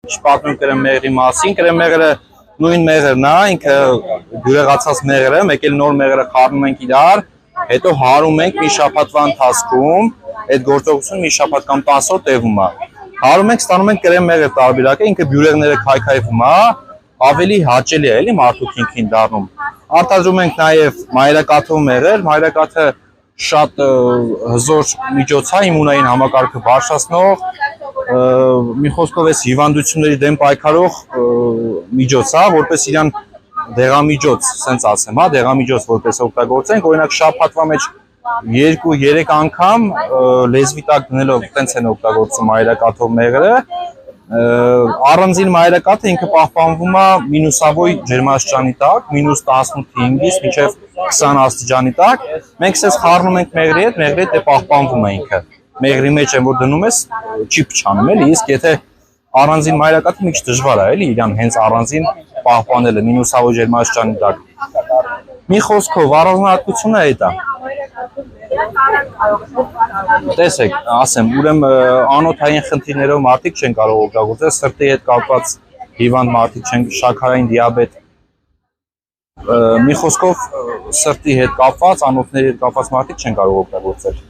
Պատմում կրեմ մեղրի մասին, կրեմ մեղրը նույն մեղրն է, ինքը բյուրեղացած մեղրը, մեկ էլ նոր մեղրը խառնում ենք իրար, հետո հարում ենք մի շաբաթվա ընթացքում, այդ գործողությունը մի շաբաթ կամ 10 օր տևում է։ Հարում ենք, ստանում ենք կրեմ մեղր տարբերակը, ինքը բյուրեղները քայքայվում է, ավելի հաճելի է, էլի մարդու քինքին դառնում։ Արտադրում ենք նաև մայրակաթով մեղր, մայրակաթը շատ հզոր միջոց է, իմունային համակարգը բարձրացնող, մի խոսքով էս հիվանդությունների դեմ պայքարող միջոց է, որպես իրան դեղամիջոց, սենց ասեմ, հա, դեղամիջոց որպես օգտագործենք, օրինակ շաբաթվա մեջ 2-3 անգամ լեզվի տակ դնելով տենց են օգտագործում մայրակաթով մեղրը, առանձին մայրակաթը ինքը պահպանվում է մինուսավոր ջերմաստիճանի տակ, մինուս 18-5-ից մինչև 20 աստիճանի տակ, մենք սենց խառնում ենք մեղրի հետ է պահպանվում է ինքը, մեղրի մեջ են որ դնում ես չի փչանում էլի, իսկ եթե առանձին մայրակաթը մի քիչ դժվար է էլի իրան հենց առանձին պահպանելը մինուսավոր ջերմաստիճանի տակ։ Մի խոսքով առանձնահատկությունը այդ է։ Տեսեք, ասեմ, ուրեմն անոթային խնդիրներով մարդիկ չեն կարող օգտագործել, սրտի հետ կապված հիվանդ մարդիկ չեն, շաքարային դիաբետ, մի խոսքով սրտի հետ կապված, անոթների հետ կապված մարդիկ չեն կարող օգտագործել։